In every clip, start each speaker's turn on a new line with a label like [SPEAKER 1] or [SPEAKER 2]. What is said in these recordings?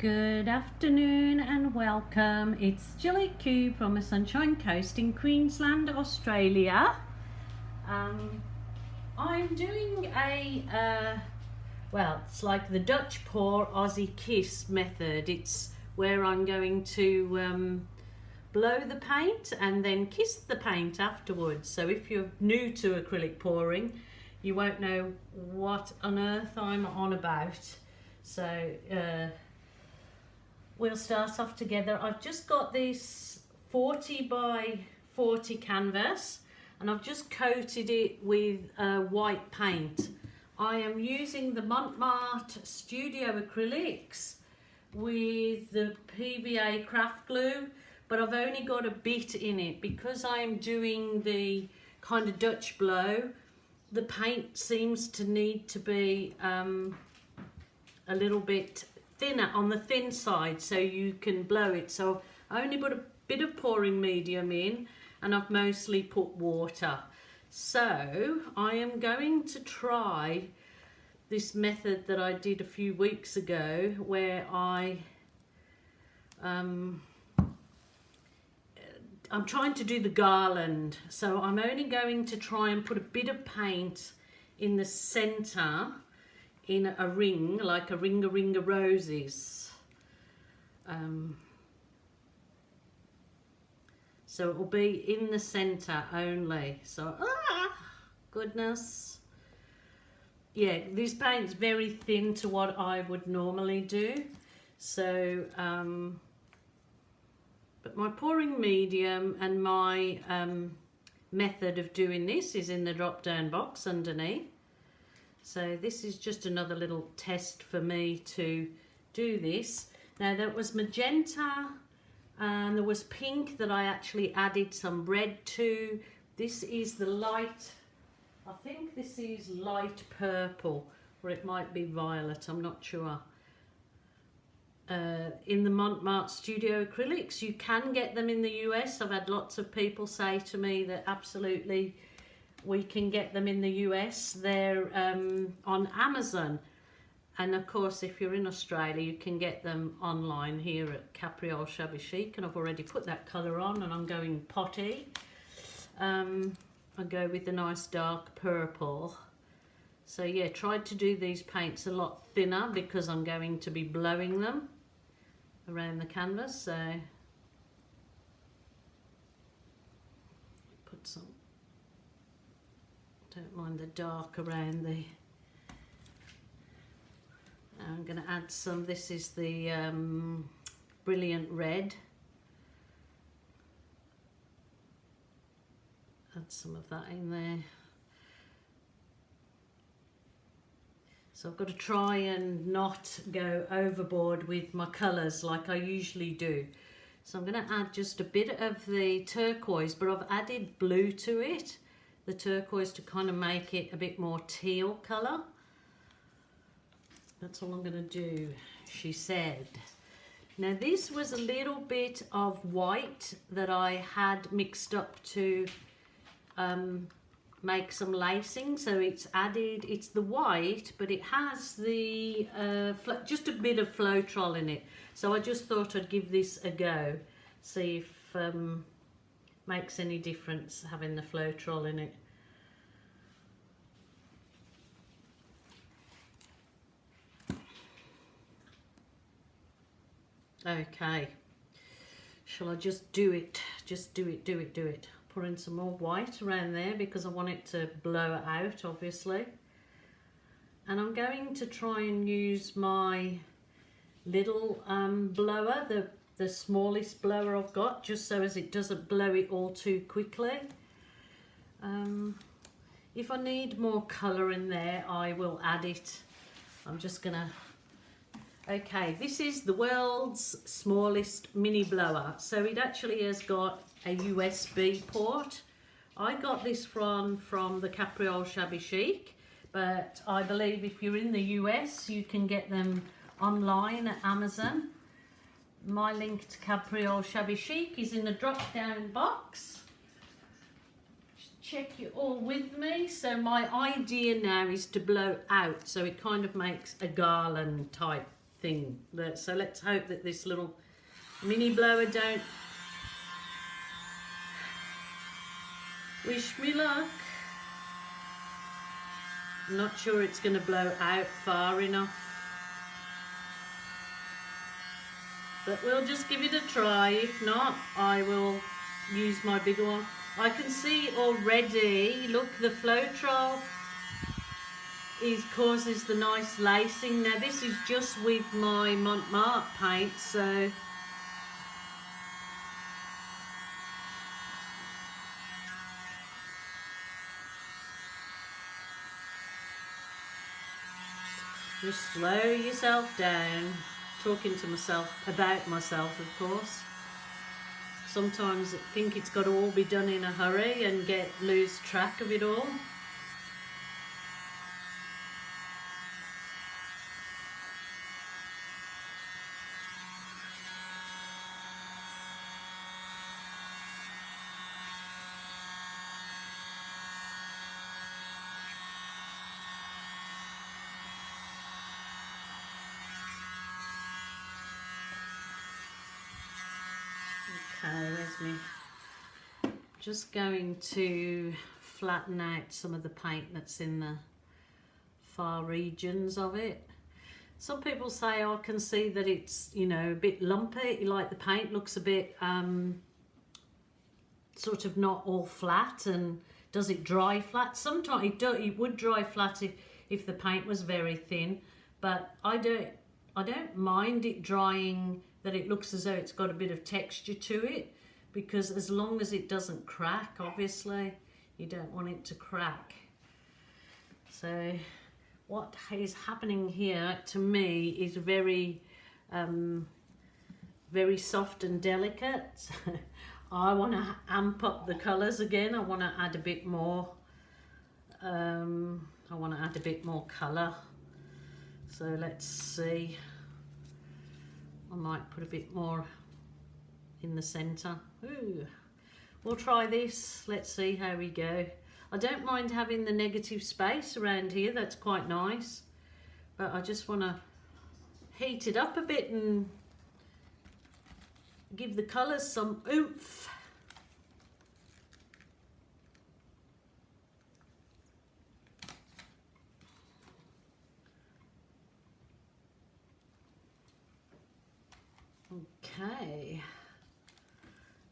[SPEAKER 1] Good afternoon and welcome. It's Gillykube from the Sunshine Coast in Queensland, Australia. I'm doing it's like the Dutch pour Aussie kiss method. It's where I'm going to blow the paint and then kiss the paint afterwards. So if you're new to acrylic pouring, you won't know what on earth I'm on about. So we'll start off together. I've just got this 40 by 40 canvas and I've just coated it with white paint. I am using the Mont Studio Acrylics with the PVA craft glue, but I've only got a bit in it because I'm doing the kind of Dutch blow. The paint seems to need to be a little bit thinner on the thin side so you can blow it. So I only put a bit of pouring medium in and I've mostly put water. So I am going to try this method that I did a few weeks ago where I'm trying to do the garland. So I'm only going to try and put a bit of paint in the center in a ring, like a ring of roses. So it will be in the center only. So, goodness. Yeah, this paint's very thin to what I would normally do. So, but my pouring medium and my method of doing this is in the drop down box underneath. So this is just another little test for me to do this. Now there was magenta and there was pink that I actually added some red to. This is the light, I think this is light purple, or it might be violet, I'm not sure. In the Mont Studio Acrylics, you can get them in the US. I've had lots of people say to me that absolutely we can get them in the US. They're on Amazon, and of course if you're in Australia you can get them online here at Capriole Shabby Chic, and I've already put that colour on and I'm going potty. I go with the nice dark purple. So yeah, tried to do these paints a lot thinner because I'm going to be blowing them around the canvas. So put some, don't mind the dark around the, I'm going to add some, this is the brilliant red, add some of that in there. So I've got to try and not go overboard with my colours like I usually do. So I'm going to add just a bit of the turquoise, but I've added blue to it, the turquoise, to kind of make it a bit more teal colour. That's all I'm going to do, she said. Now this was a little bit of white that I had mixed up to make some lacing, so it's added, it's the white, but it has the just a bit of Floetrol in it. So I just thought I'd give this a go, see if makes any difference having the Floetrol in it. Okay, shall I just do it? Just do it. Pour in some more white around there because I want it to blow it out, obviously. And I'm going to try and use my little blower, the smallest blower I've got, just so as it doesn't blow it all too quickly. If I need more colour in there, I will add it. I'm just gonna, okay, this is the world's smallest mini blower. So it actually has got a USB port. I got this from the Capriole Shabby Chic, but I believe if you're in the US you can get them online at Amazon. My link to Capriole Shabby Chic is in the drop down box. Check you all with me. So my idea now is to blow out, so it kind of makes a garland type thing. So let's hope that this little mini blower don't wish me luck. I'm not sure it's going to blow out far enough, but we'll just give it a try. If not, I will use my bigger one. I can see already, look, the Floetrol causes the nice lacing. Now this is just with my Mont paint, so just slow yourself down. Talking to myself, about myself, of course. Sometimes I think it's got to all be done in a hurry and lose track of it all. Okay, where's me? Just going to flatten out some of the paint that's in the far regions of it. Some people say I can see that it's, you know, a bit lumpy, like the paint looks a bit sort of not all flat, and does it dry flat? Sometimes it would dry flat if the paint was very thin, but I don't mind it drying, that it looks as though it's got a bit of texture to it, because as long as it doesn't crack, obviously you don't want it to crack. So what is happening here to me is very very soft and delicate. I want to amp up the colours again. I want to add a bit more colour. So let's see, I might put a bit more in the centre. Ooh, we'll try this. Let's see how we go. I don't mind having the negative space around here. That's quite nice. But I just want to heat it up a bit and give the colours some oomph. Okay,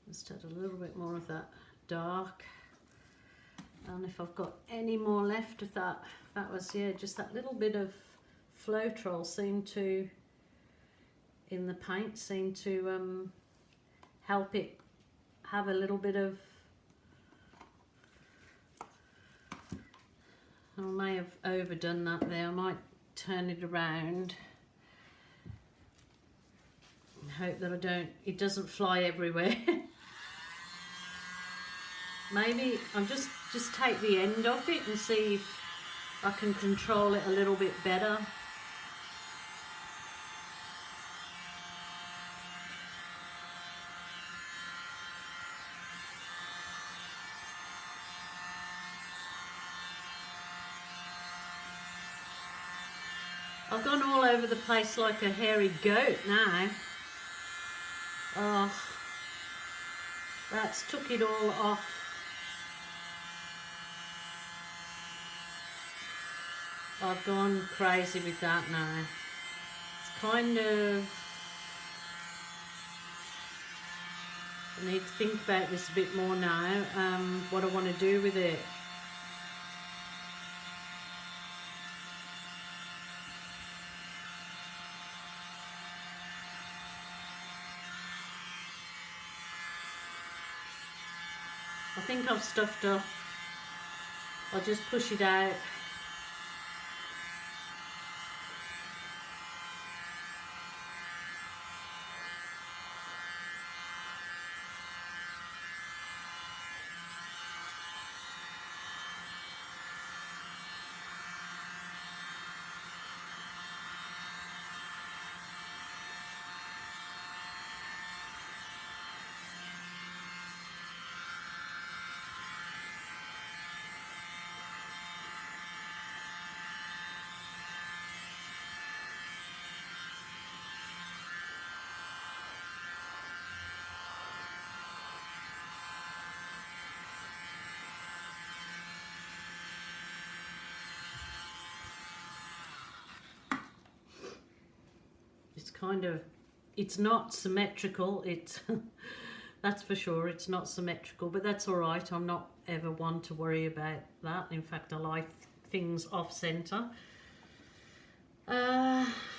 [SPEAKER 1] let's add a little bit more of that dark, and if I've got any more left of that, that was, yeah, just that little bit of Floetrol seemed to, in the paint, seemed to help it have a little bit of, I may have overdone that there. I might turn it around. Hope that it doesn't fly everywhere. Maybe I'll just take the end off it and see if I can control it a little bit better. I've gone all over the place like a hairy goat now. Oh, that's took it all off. I've gone crazy with that now. It's kind of, I need to think about this a bit more now, what I want to do with it. I think I've stuffed up. I'll just push it out. kind of, it's not symmetrical. It's that's for sure, it's not symmetrical, but that's all right. I'm not ever one to worry about that. In fact, I like things off center.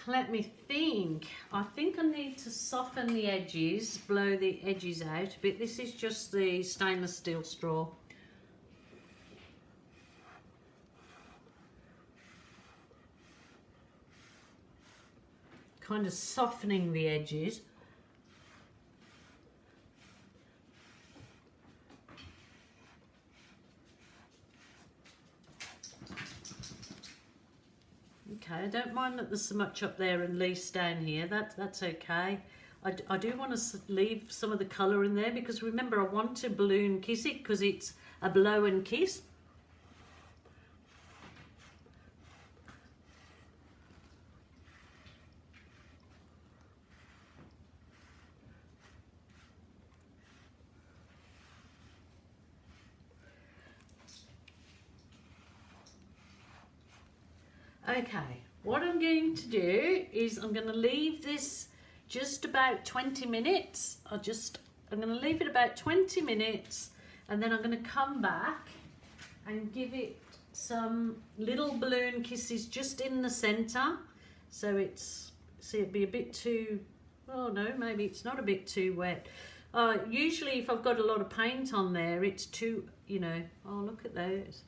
[SPEAKER 1] Let me think. I think I need to soften the edges, blow the edges out a bit. This is just the stainless steel straw. Kind of softening the edges. Okay, I don't mind that there's so much up there and least down here. That's okay. I do want to leave some of the colour in there because remember, I want to balloon kiss it because it's a blow and kiss. Okay, what I'm going to do is I'm going to leave this just about 20 minutes. I'm going to leave it about 20 minutes and then I'm going to come back and give it some little balloon kisses just in the center. So it's, see, it'd be a bit too, oh no, maybe it's not a bit too wet. Usually if I've got a lot of paint on there, it's too, you know, oh look at those.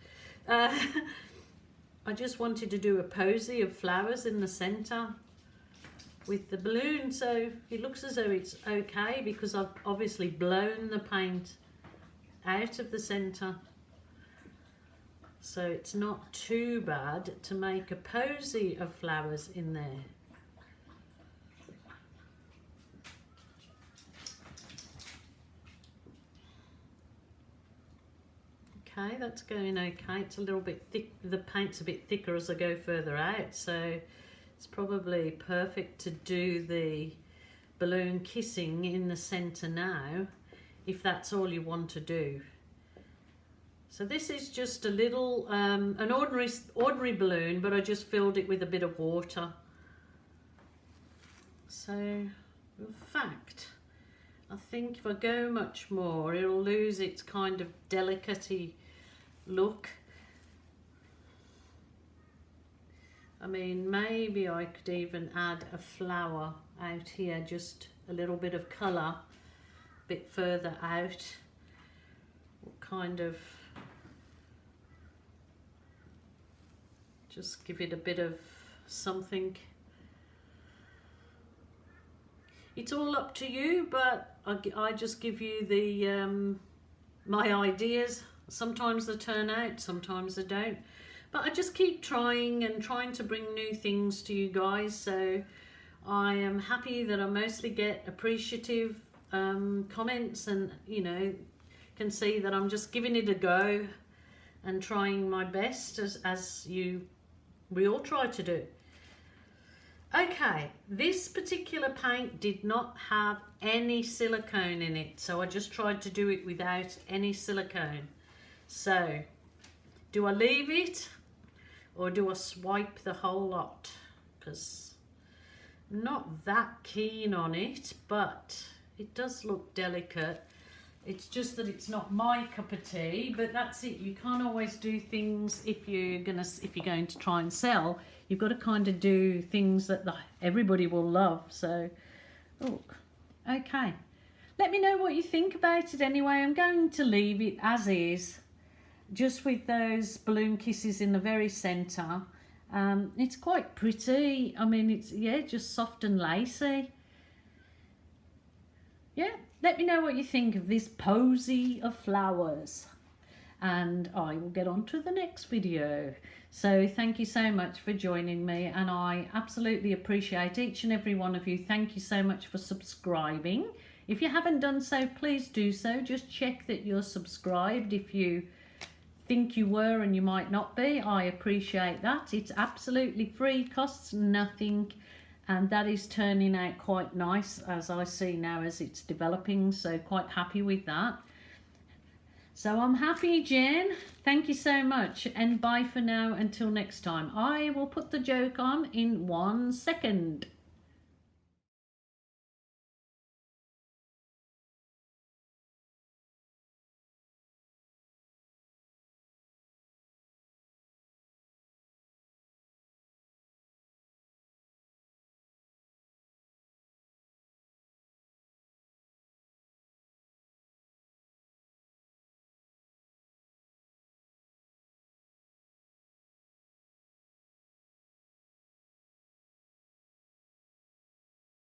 [SPEAKER 1] I just wanted to do a posy of flowers in the center with the balloon, so it looks as though it's okay because I've obviously blown the paint out of the center, so it's not too bad to make a posy of flowers in there. Okay, that's going okay. It's a little bit thick, the paint's a bit thicker as I go further out, so it's probably perfect to do the balloon kissing in the center now, if that's all you want to do. So this is just a little, an ordinary balloon, but I just filled it with a bit of water. So, in fact, I think if I go much more, it'll lose its kind of delicate-y look. I mean, maybe I could even add a flower out here, just a little bit of colour, a bit further out. Kind of just give it a bit of something. It's all up to you, but I just give you the my ideas. Sometimes they turn out, sometimes they don't. But I just keep trying and trying to bring new things to you guys. So I am happy that I mostly get appreciative comments, and you know, can see that I'm just giving it a go and trying my best as we all try to do. Okay, this particular paint did not have any silicone in it, so I just tried to do it without any silicone. So, do I leave it or do I swipe the whole lot? Because I'm not that keen on it, but it does look delicate. It's just that it's not my cup of tea, but that's it. You can't always do things if you're going to try and sell. You've got to kind of do things that everybody will love. So, look, okay. Let me know what you think about it anyway. I'm going to leave it as is, just with those balloon kisses in the very centre. It's quite pretty. I mean, it's, yeah, just soft and lacy. Yeah, let me know what you think of this posy of flowers. And I will get on to the next video. So thank you so much for joining me, and I absolutely appreciate each and every one of you. Thank you so much for subscribing. If you haven't done so, please do so. Just check that you're subscribed if you think you were and you might not be. I appreciate that. It's absolutely free, costs nothing, and that is turning out quite nice as I see now as it's developing, so quite happy with that. So I'm happy, Jen. Thank you so much, and bye for now until next time. I will put the joke on in 1 second.